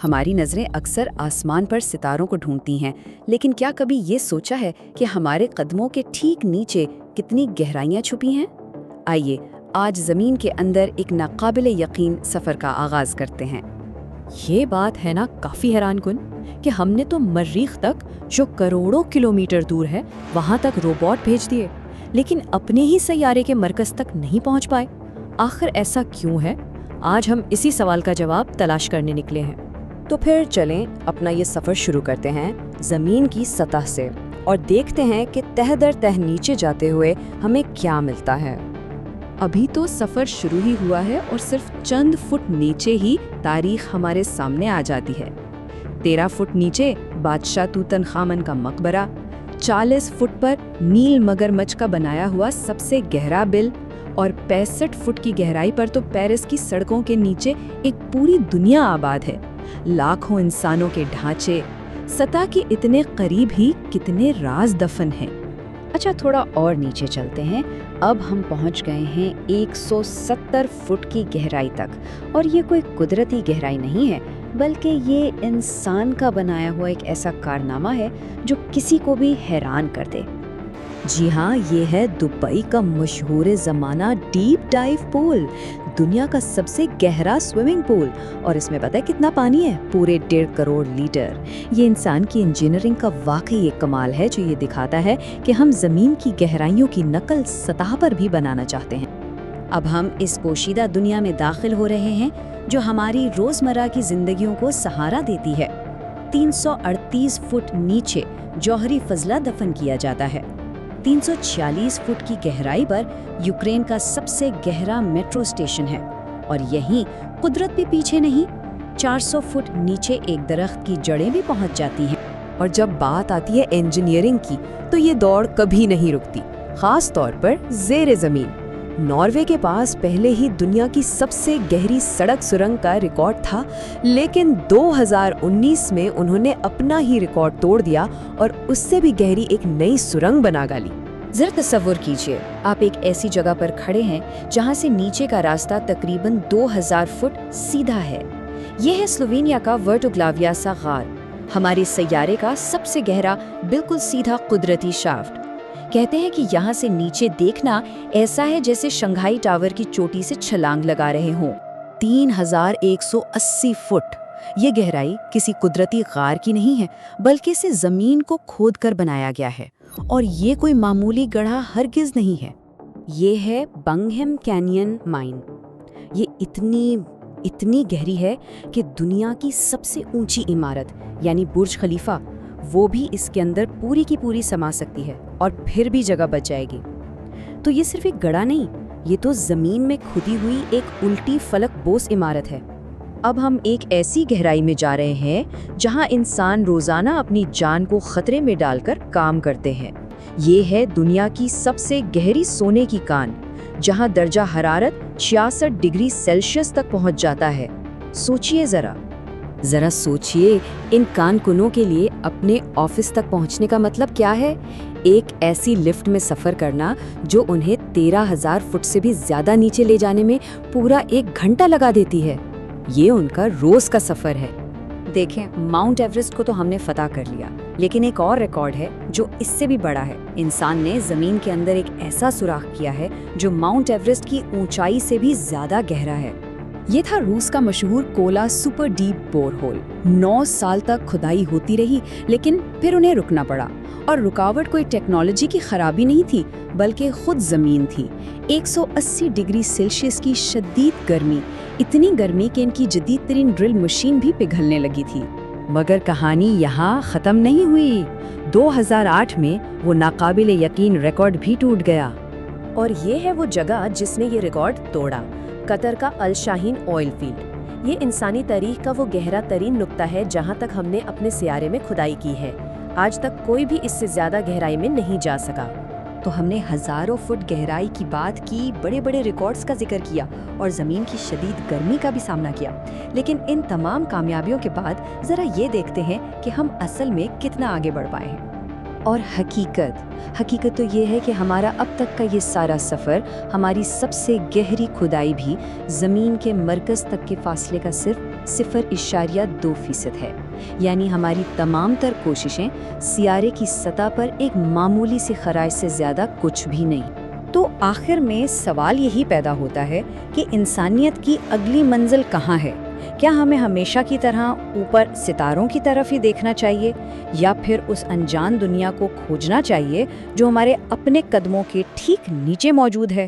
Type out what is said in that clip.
हमारी नज़रें अक्सर आसमान पर सितारों को ढूंढती हैं, लेकिन क्या कभी ये सोचा है कि हमारे कदमों के ठीक नीचे कितनी गहराइयाँ छुपी हैं? आइए आज ज़मीन के अंदर एक नाकाबिले यकीन सफ़र का आगाज़ करते हैं। ये बात है ना काफ़ी हैरानकुन कि हमने तो मरीख तक, जो करोड़ों किलोमीटर दूर है, वहाँ तक रोबोट भेज दिए, लेकिन अपने ही सैयारे के मरकज़ तक नहीं पहुँच पाए। आखिर ऐसा क्यों है? आज हम इसी सवाल का जवाब तलाश करने निकले हैं। तो फिर चलें अपना ये सफ़र शुरू करते हैं ज़मीन की सतह से और देखते हैं कि तह दर तह नीचे जाते हुए हमें क्या मिलता है। अभी तो सफ़र शुरू ही हुआ है और सिर्फ चंद फुट नीचे ही तारीख हमारे सामने आ जाती है। 13 फुट नीचे बादशाह तूतनखामन का मकबरा, 40 फुट पर नील मगरमच्छ का बनाया हुआ सबसे गहरा बिल और 65 फुट की गहराई पर तो पेरिस की सड़कों के नीचे एक पूरी दुनिया आबाद है। लाखों इंसानों के ढांचे, सतह के इतने करीब ही कितने राज दफन हैं। अच्छा, थोड़ा और नीचे चलते हैं। अब हम पहुंच गए हैं 170 फुट की गहराई तक, और ये कोई कुदरती गहराई नहीं है, बल्कि ये इंसान का बनाया हुआ एक ऐसा कारनामा है जो किसी को भी हैरान कर दे। जी हाँ, ये है दुबई का मशहूर ज़माना डीप डाइव पूल, दुनिया का सबसे गहरा स्विमिंग पूल। और इसमें पता है कितना पानी है? पूरे 1.5 करोड़ लीटर। ये इंसान की इंजीनियरिंग का वाकई एक कमाल है, जो ये दिखाता है कि हम ज़मीन की गहराइयों की नकल सतह पर भी बनाना चाहते हैं। अब हम इस पोशीदा दुनिया में दाखिल हो रहे हैं जो हमारी रोज़मर्रा की ज़िंदगियों को सहारा देती है। 338 फुट नीचे जौहरी फजला दफन किया जाता है। 346 फुट की गहराई पर यूक्रेन का सबसे गहरा मेट्रो स्टेशन है, और यहीं कुदरत भी पीछे नहीं, 400 फुट नीचे एक दरख्त की जड़ें भी पहुंच जाती हैं। और जब बात आती है इंजीनियरिंग की, तो ये दौड़ कभी नहीं रुकती, खास तौर पर ज़ेरे ज़मीन। नॉर्वे के पास पहले ही दुनिया की सबसे गहरी सड़क सुरंग का रिकॉर्ड था, लेकिन 2019 में उन्होंने अपना ही रिकॉर्ड तोड़ दिया और उससे भी गहरी एक नई सुरंग बना डाली। जरा तसव्वुर कीजिए, आप एक ऐसी जगह पर खड़े हैं जहां से नीचे का रास्ता तकरीबन 2000 फुट सीधा है। यह है स्लोवेनिया का वर्टोग्लावियासा गार, हमारे सैयारे का सबसे गहरा बिल्कुल सीधा कुदरती शाफ्ट। कहते हैं कि यहाँ से नीचे देखना ऐसा है जैसे शंघाई टावर की चोटी से छलांग लगा रहे हों। 3180 फुट। ये गहराई किसी कुदरती गार की नहीं है, बल्कि इसे जमीन को खोदकर बनाया गया है, और ये कोई मामूली गड्ढा हरगिज नहीं है। ये है बंगहेम कैनियन माइन। ये इतनी गहरी है कि दुनिया की सबसे ऊंची इमारत यानी बुर्ज खलीफा, वो भी इसके अंदर पूरी की पूरी समा सकती है, और फिर भी जगह बच जाएगी। तो ये सिर्फ एक गड्ढा नहीं, ये तो जमीन में खुदी हुई एक उल्टी फलक बोस इमारत है। अब हम एक ऐसी गहराई में जा रहे हैं जहां इंसान रोजाना अपनी जान को खतरे में डालकर काम करते हैं। ये है दुनिया की सबसे गहरी सोने की कान, जहां दर्जा हरारत 66 डिग्री सेल्सियस तक पहुंच जाता है। सोचिए जरा सोचिए, इन कानकुनों के लिए अपने ऑफिस तक पहुंचने का मतलब क्या है? एक ऐसी लिफ्ट में सफ़र करना जो उन्हें 13,000 फुट से भी ज़्यादा नीचे ले जाने में पूरा 1 घंटा लगा देती है। ये उनका रोज़ का सफ़र है। देखें, माउंट एवरेस्ट को तो हमने फतह कर लिया, लेकिन एक और रिकॉर्ड है जो इससे भी बड़ा है। इंसान ने ज़मीन के अंदर एक ऐसा सुराख किया है जो माउंट एवरेस्ट की ऊंचाई से भी ज़्यादा गहरा है। ये था रूस का मशहूर कोला सुपर डीप बोरहोल। 9 साल तक खुदाई होती रही, लेकिन फिर उन्हें रुकना पड़ा, और रुकावट कोई टेक्नोलॉजी की खराबी नहीं थी, बल्कि खुद जमीन थी। 180 डिग्री सेल्सियस की शदीद गर्मी, इतनी गर्मी कि इनकी जदीद तरीन ड्रिल मशीन भी पिघलने लगी थी। मगर कहानी यहाँ ख़त्म नहीं हुई। 2008 में वो नाकाबिले यकीन रिकॉर्ड भी टूट गया, और ये है वो जगह जिसने ये रिकॉर्ड तोड़ा, कतर का अल शाहीन ऑयल फील्ड। ये इंसानी तारीख का वो गहरा तरीन नुक्ता है जहाँ तक हमने अपने सियारे में खुदाई की है। आज तक कोई भी इससे ज़्यादा गहराई में नहीं जा सका। तो हमने हज़ारों फुट गहराई की बात की, बड़े बड़े रिकॉर्ड्स का जिक्र किया, और ज़मीन की शदीद गर्मी का भी सामना किया। लेकिन इन तमाम कामयाबियों के बाद ज़रा ये देखते हैं कि हम असल में कितना आगे बढ़ पाए हैं। और हकीकत तो ये है कि हमारा अब तक का ये सारा सफ़र, हमारी सबसे गहरी खुदाई भी ज़मीन के मरकज़ तक के फासले का सिर्फ 0.2% ہے، یعنی ہماری تمام تر کوششیں سیارے کی سطح پر ایک معمولی سی خراش سے زیادہ کچھ بھی نہیں۔ تو آخر میں سوال یہی پیدا ہوتا ہے کہ انسانیت کی اگلی منزل کہاں ہے؟ کیا ہمیں ہمیشہ کی طرح اوپر ستاروں کی طرف ہی دیکھنا چاہیے، یا پھر اس انجان دنیا کو کھوجنا چاہیے جو ہمارے اپنے قدموں کے ٹھیک نیچے موجود ہے؟